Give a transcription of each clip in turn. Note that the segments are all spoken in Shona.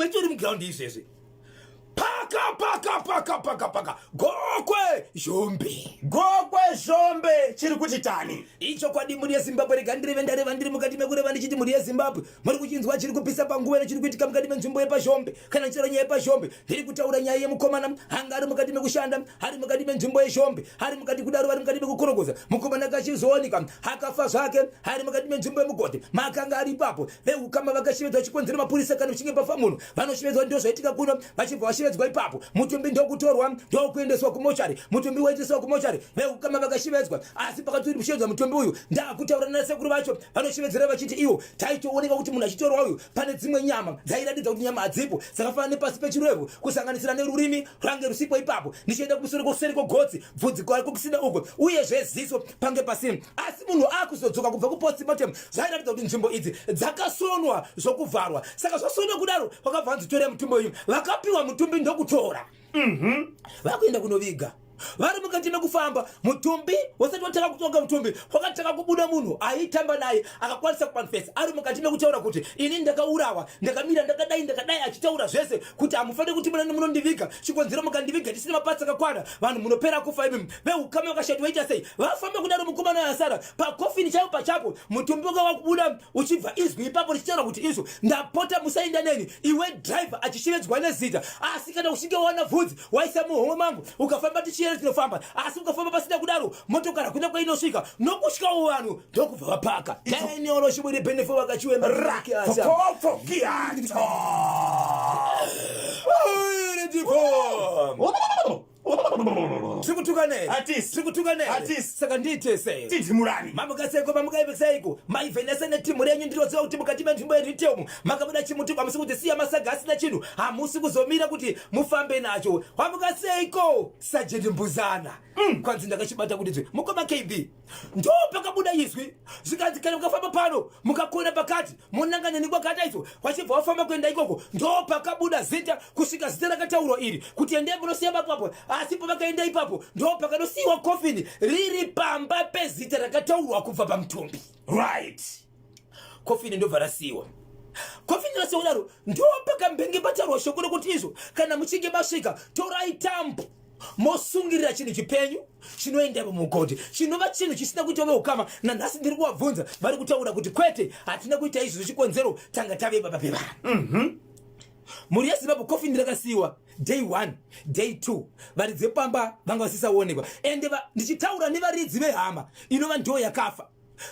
mwechori mground isese paka gokwe zhombe chiri kuti tani icho kwadi muri yeZimbabwe rega ndireva ndiri mukati mekureva ndichiti muri yeZimbabwe muri kuchinzwa chiri kupisa panguva nechiri kuitika mukati menzvimbo yepazhombe kana nchero nyaya yepazhombe ndiri kutaura nyaya yeMukomana hanga ari mukati mekushanda ari mukati menzvimbo yezhombe ari mukati kudaro vari mukati mekukorogoza Mukomana kachizooneka akafa zvake ari mukati menzvimbo yemugodhi makanga ari ipapo veukama vakashevedzwa chikonzero mapurisa kana uchinge pafa munhu vanoshevedzwa ndio zvaitika kuno vachibva vashevedzwa ipapo mutumbi ndokutorwa ndokuendeswa kumochari mutumbi waendeswa kumochari veukama vakashevedzwa asi pakati kushevedzwa mutumbi uyu ndakutaura nasekuru vacho vanoshevedzera vachiti iwo taitooneka kuti munhu achitorwa uyu pane dzimwe nyama dzairatidza kuti nyama hadzipo dzakafanana nepasi pechirevo kusanganisira nerurimi rwange rusipo ipapo ndichienda kumusoro kuseri kwegotsi bvudzi kusina uko uyezve ziso pange pasini asi munhu akuzodzoka kubva kupostmortem zvairatidza kuti nzvimbo idzi dzakasonwa zvokuvharwa saka zvasonwa kudaro vakabva vanzitorera mutumbi uyu vakapiwa mutumbi ndokutora vakuenda kunoviga vari mukati mekufamba mutumbi wasati wataka kutonga mutumbi wakataka kubuda munhu aitamba naye akakwanisa kumanifesta ari mukati mekutaura kuti ini ndakaurawa ndakamira ndakadai achitaura zvese kuti hamufaniri kuti munondiviga chikonzero mukandiviga tisina mapatsa akakwana vanhu munopera kufa imi veukama vakashati vaita sei vafamba kudaro Mukomana yasara pakofini chaipo pachapo mutumbi wakakubuda uchibva izwi ipapo richitaura kuti izvo ndapota musaenda neni iwe driver achishevedzwa nezita asi kana uchinge wana bvudzi waisa muhomwe mangu ukafamba tichienda tinofamba asi ukafamba pasina kudaro motokari kuda kwainosvika nokusvikawo vanhu ndokubva vapaka tainioro chibwiri benefo vakachiwema saka ndiitese tidzimurani mamukaseko mamukaivesaiko maivhenesa netimu renyu ndinoziva kuti mukati menzvimbo yeritemu makabuda chimuti kwamusi kuti siya masaga asina chinhu hamusi kuzomira kuti mufambe nacho wamukaseiko sajenti mbuzana kwanzi ndakachibata kuti zve mukoma KB ndo pakabuda izwi zvikanzi kana mukafamba pano mukakona pakati monanganya kwakata izvo wachibva wafamba kuenda ikoko ndo pakabuda zita kusvika zita rakataurwa iri kuti endei munosiya mapapo asi pavakaenda ipapo ndo pakanosiyiwa kofini riri pamba pezita rakataurwa kubva pamutumbi right kofini ndobva rasiyiwa kofini rasiyiwa kudaro ndo pakambenge pataurwa shoko rokuti izvo kana muchinge masvika torai tambo mosungirira chinhu chipenyu chinoenda mumugodhi chinova chinhu chisina kuita veukama nanhasi ndiri kuvabvunza vari kutaura kuti kwete hatina kuita izvi zvichikonzero tanga tave baba pevanhu muri yeZimbabwe kofini rakasiyiwa day 1 day 2 varidzi vepamba vanga vasisaonekwa ende ndichitaura nevaridzi vehama inova ndo yakafa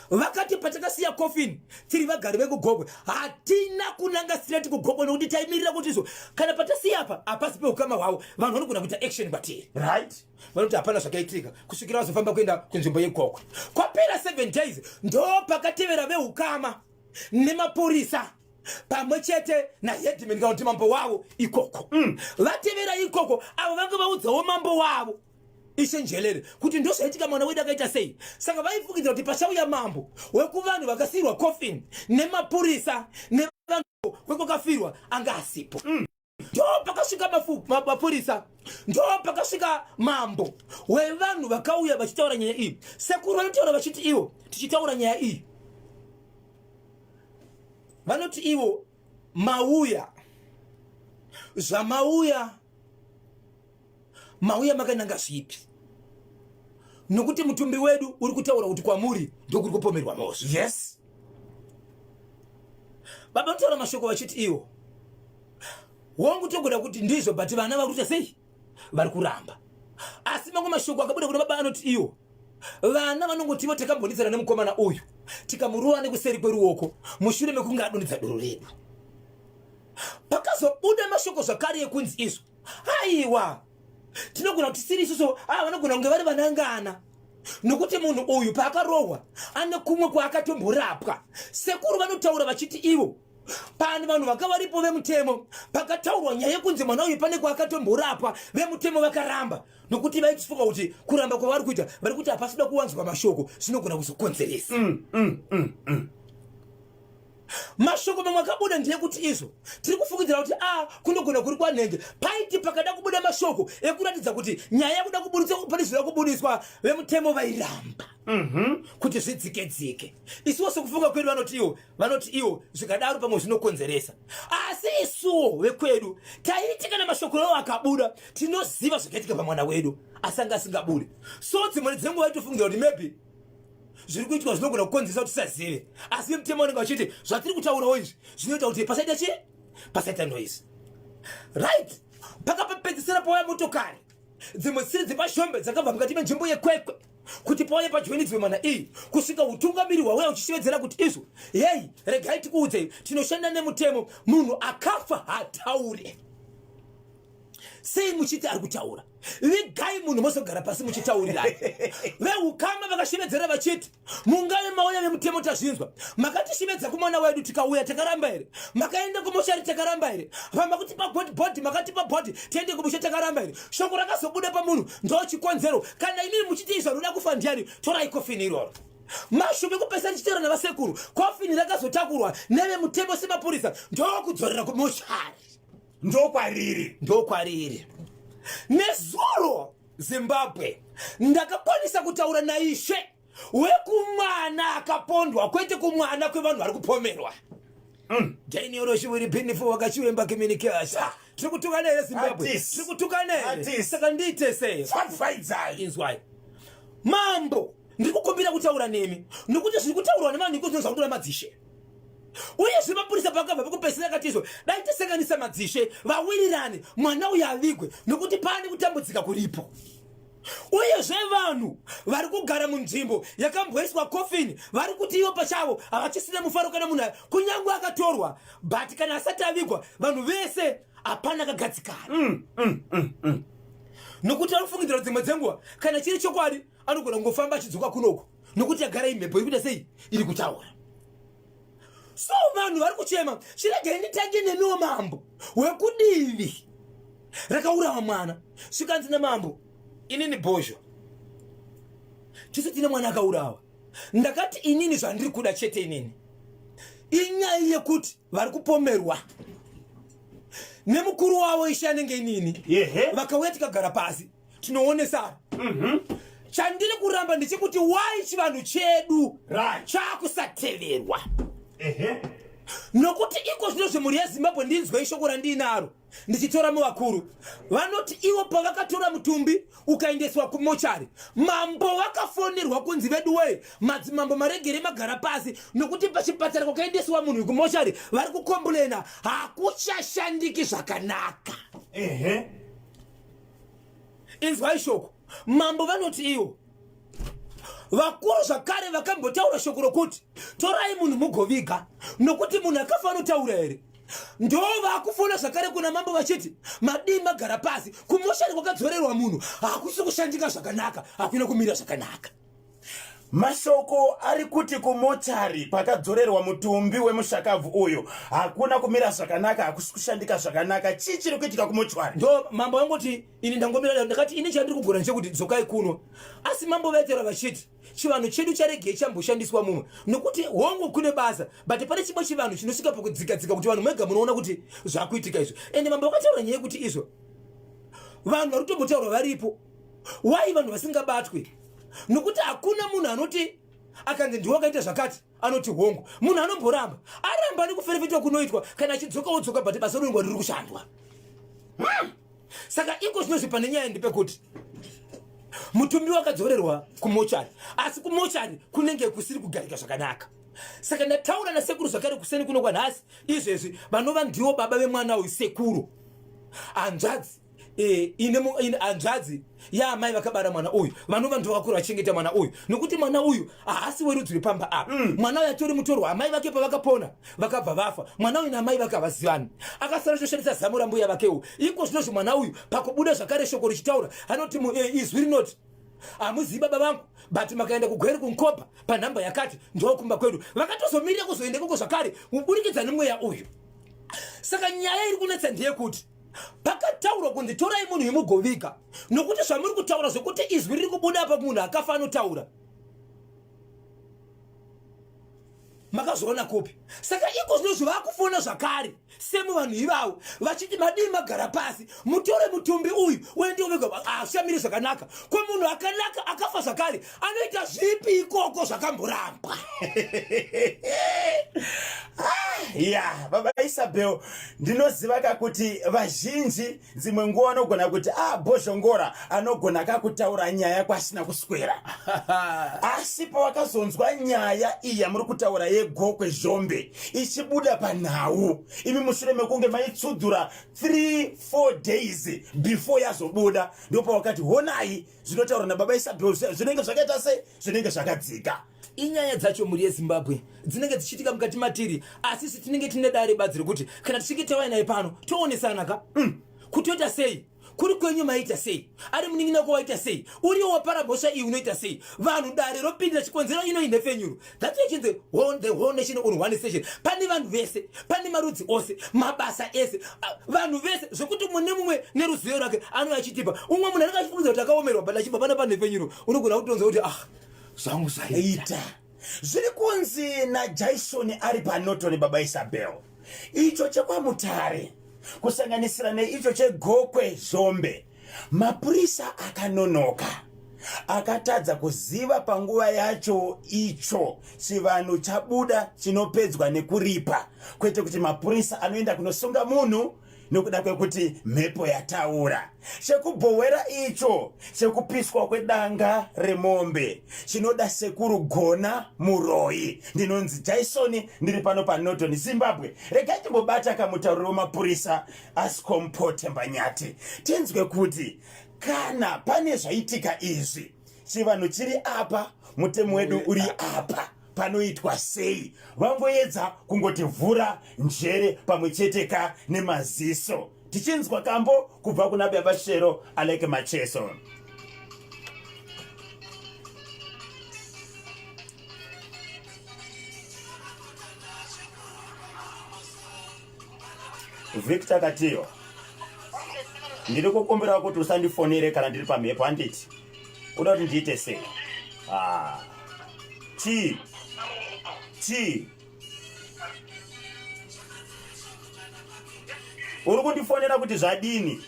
vakati patakasiya kofini tiri vagari vekugogwe hatina kunanga straight kugogwe nokuti taimirira kuti izvo kana patasiya apa hapasi peukama hwavo vanhu vanogona kuita action kwatiri right vanoti hapana zvakaitika kusvikira vazofamba kuenda kunzvimbo yegogwe kwapera 7 days ndo pakatevera veukama nemapurisa pamwe chete nahedman kana kuti mambo wavo ikoko vatevera ikoko avo vanga vaudzawo mambo wavo ishenjelere kuti ndo zvaitika mwana wedu akaita sei saka vaifukidza kuti pachauya mambo wekuvanhu vakasiyirwa kofini nemapurisa nevanhu wekokafirwa anga asipo ndo pakasvika mapurisa ndo pakasvika mambo wevanhu vakauya vachitaura nyaya iyi sekuru vanotaura vachiti ivo tichitaura nyaya iyi vanoti ivo mauya zvamauya makananga zvipi nokuti mutumbi wedu uri kutaura kuti kwamuri ndokuri kupomerwa mosva yes baba notaura mashoko vachiti ivo wangu togoda kuti ndizvo but vana vari kuita sei vari kuramba asi mamwe mashoko akabuda kuna baba anoti ivo vana vanongotivo takambonitsana nemukomana uyu tikamurova nekuseri kweruoko mushure mekunge adonhedza doro redu pakazobuda mashoko zvakare ekunzi izvo aiwa tinogona kuti siri isuso vanogona kunge vari vanangana nokuti munhu uyu paakarohwa ane kumwe kwaakatomborapwa sekuru vanotaura vachiti ivo pane vanhu vanga varipo vemutemo pakataurwa nyaya yekunzi mwana uyu pane kwaakatomborapwa vemutemo vakaramba nokuti vaitifunga kuti kuramba kwavari kuita vari kuti hapasida kuwanzwa mashoko zvinogona kuzokonzeresa mashoko mamwe akabuda ndiye kuti izvo tiri kufungidzira kuti kunogona kuri kwanhenge paiti pakada kubuda mashoko ekuratidza kuti nyaya yakuda kubudiswa pane zvida kubudiswa vemutemo vairamba kuti zvidzike-dzike. Isuwo sekufunga kwedu vanoti iwo zvikadaro pamwe zvinokonzeresa, asi isuwo vekwedu taiti kana mashoko iwo akabuda tinoziva zvakaitika pamwana wedu asanga asingabude. So dzimwe dzenguva tofungira kuti maybe zviri kuitwa zvinogona kukonzeresa kuti tisazive, asi mutemo unenge uchiti zvatiri kutaurawo izvi zvinoita kuti pasaita chi pasaita noise. Right, pakapedzisira pauya motokari dzimwe dzisiri dzepashombe dzakabva mukati menzvimbo yekwekwe kuti pauye pajoinidzwe mana iyi kusvika utungamiri hwauya uchishevedzera kuti izvo heyi regai tikuudzei tinoshanda nemutemo, munhu akafa hataure. Sei muchiti ari kutaura? Vigai munhu mozogara pasi muchitaurirana. Veukama vakashevedzera vachiti mungave mauya vemutemo tazvinzwa, makatishvedza kumwana wedu tikauya takaramba here, makaenda kumoshari takaramba here, pamakuti bhodhi makati pabhodhi tiende kumusha takaramba here. Shoko rakazobuda pamunhu ndo chikonzero. Kana imiri muchiti izvo anoda kufa ndiani, torai kofini iroro. Mashoko ekupesa ndichitaura navasekuru, kofini rakazotakurwa nevemutemo semapurisa ndokudzorera kumoshari. Ndokwariri. Nezuro Zimbabwe ndakakwanisa kutaura naishe wekumwana akapondwa kwete kumwana kwevanhu vari kupomerwa. Jainioroshi wiri pinifo wakachiwemba communication. Tiri kutukana here Zimbabwe. Tiri kutukana here. Saka ndite sei. Inzwai. Mambo ndiri kukumbira kutaura nemi nokuti zviri kutaurwa nevanhu ikozvinonzi kutora madzishe. Uye zvemapurisa pakabva pakupesera katizvo dai tisenganisa madzishe vawirirane mwana uyu avigwe nokuti pane kutambudzika kuripo. Uye zvevanhu vari kugara munzvimbo yakamboiswa kofini vari kuti ivo pachavo havachisina mufaro kana munhu kunyange akatorwa, but kana asati avigwa vanhu vese hapana kagadzikana. Nokuti anofungidzira dzimwe dzenguva kana chiri chokwadi anogona kungofamba achidzoka kunoko nokuti agara imhepo irikuita sei iri kutaura. So vanhu vari kuchema chiregai nditange nemiwo mambo wekudivi rakaurawa mwana. Svikanzi namambo inini Bhozho tisi tine mwana akaurawa, ndakati inini zvandiri kuda chete inini inyaya yekuti vari kupomerwa nemukuru wavo ishe anenge inini vakauya tikagara pasi tinoonesana. Chandiri kuramba ndechekuti wai chivanhu chedu chakusateverwa. Nokuti iko zvino zvemhuri yeZimbabwe ndinzwe ishoko randinaro ndichitora muvakuru vanoti ivo pavakatora mutumbi ukaendeswa kumochari, mambo vakafonerwa kunzi vedu wei madzimambo maregere magara pasi nokuti pachipatara kwakaendeswa munhu kumochari vari kukomburena hakuchashandiki zvakanaka. Inzwai shoko. Mambo vanoti ivo vakuru zvakare vakambotaura shoko rokuti torai munhu mugovika nokuti munhu akafa anotaura here. Ndo vakufona zvakare kuna mambo vachiti madii magara pasi kumoshari kwakadzorerwa munhu hakusi kushandika zvakanaka, hakuna kumira zvakanaka. Mashoko ari kuti kumochari pakadzorerwa mutumbi wemushakabvu uyu hakuna kumira zvakanaka, hakusi kushandika zvakanaka. Chii chiri kuitika kumochari? Ndo mambo vangoti ini ndangomira ndakati ini chandiri kugona ndechekuti dzokai kuno, asi mambo vaitera vachiti chivanhu chedu charegei chamboshandiswa mumwe nokuti hongu kune basa, but pane chimwe chivanhu chinosvika pakudzikadzika kuti vanhu mega munoona kuti zvakuitika izvo. Ende mambo vakataura nyaya yekuti izvo vanhu vari kutombotaurwa varipo, wai vanhu vasingabatwe nokuti hakuna munhu anoti akanzi ndiwo akaita zvakati anoti hongu. Munhu anomboramba aramba nekuferefetwa kunoitwa kana achidzoka wodzoka, but basa rinenge riri kushandwa. Saka iko zvinozvi pane nyaya ndepekuti mutumbi wakadzorerwa kumochari, asi kumochari kunenge kusiri kugarika zvakanaka. Saka ndataura nasekuru zvakare kuseni kuno kwanhasi izvezvi vanova ndiwo baba vemwana uyu sekuru, hanzvadzi ine hanzvadzi yaamai vakabara mwana uyu vanova ndo vakuru vachengeta mwana uyu nokuti mwana uyu haasi werudzi rwepamba apa. Mwana uyu atori mutorwa, amai vake pavakapona vakabva vafa, mwana uyu naamai vake havazivani, akasara choshandisa zamu rambuya vakewo. Iko zvinozvi mwana uyu pakubuda zvakare shoko richitaura anoti izwi rinoti hamuzivi baba vangu, but makaenda kugwere kunkopa panhamba yakati ndokumba kwedu. Vakatozomirira kuzoenda koko zvakare kuburikidza nemweya uyu. Saka nyaya iri kunetsa ndeyekuti pakataurwa kunzi torai munhu yemugovika nokuti zvamuri kutaura zvokuti izwi riri kubuda apa munhu akafa anotaura. makazoona kupi. Saka iko zvinozvo vakufona zvakare semu vanhu ivavo vachiti madii magara pasi mutore mutumbi uyu uende uvega ashamiri zvakanaka ko munhu akanaka akafa zvakare anoita zvipi ikoko zvakamboramba. ya baba Isabel, ndinoziva kakuti vazhinji dzimwe nguva anogona kuti Bhozhongora anogona kakutaura nyaya kwasina kuswera. Asi pawakazonzwa nyaya iyi yamuri kutaura yegokwe zhombe ichibuda panhau, imi mushure mekunge maitsudura 3-4 days before yazobuda, ndipo wakati honai zvinotaura nababa Isabel zvinenge zvakaita sei, zvinenge zvakadzika. Inyaya dzacho muri yeZimbabwe dzinenge dzichitika mukati matiri, asi tinenge tine dare badzi rekuti kana tichinge tauya naye pano toonesana ka kutoita sei, kuri kwenyu maita sei, ari munin'ina kwawaita sei, uriyo wapara mhosva iyi unoita sei, vanhu dare ropindira chikonzero ino inhefenyuro. That's why the whole nation on one station. Pane vanhu vese, pane marudzi ose, mabasa ese, vanhu vese zvokuti mune mumwe neruzivo rake ano achitipa. Umwe munhu anenge achifunza kuti akaomerwa bada chibva pana panhefenyuro unogona kutonza kuti zvangu zvaita. Zviri kunzi naJason ari paNorton baba Isabel. Icho chekwamutare kusanganisira neicho chegokwe zhombe, mapurisa akanonoka akatadza kuziva panguva yacho icho chivanhu chabuda chinopedzwa nekuripa, kwete kuti mapurisa anoenda kunosunga munhu nokuda kwekuti mhepo yataura. Chekubhowera icho chekupiswa kwedanga remombe chinoda sekuru gona muroyi. Ndinonzi Jason, ndiri pano paNorton Zimbabwe. Regai timbobata kamutauriro wemapurisa Ascompote Mbanyati tinzwe kuti kana pane zvaitika izvi chivanhu chiri apa, mutemo wedu uri apa, panoitwa sei. Vangoedza kungotivhura njere pamwe cheteka nemaziso. Tichinzwa kambo kubva kuna baba Shero Aleke Macheso. Victor Katiyo, ndiri kukumbira kuti usandifonere kana ndiri pamhepo handiti. Uda kuti ndiite sei? Uri kundifonera kuti zvadini?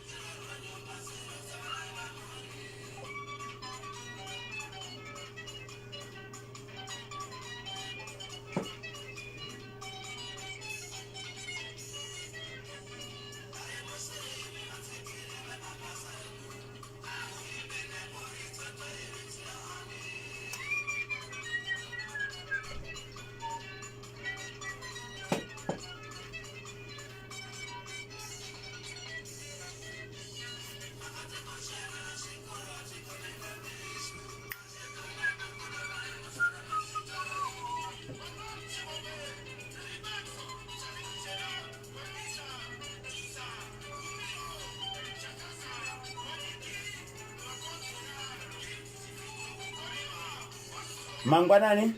Mangwanani?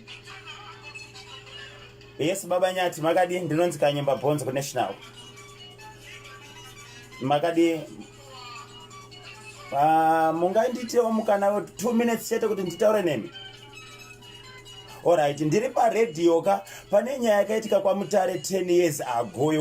Yes baba Nyati, makadi ndinonzi Kanyemba Bonzo ku National. Makadi munganditewo mukana 2 minutes chete kuti nditaure nemi. Alright, ndiri pa radio ka pane nyaya yakaitika kwa Mutare 10 years ago.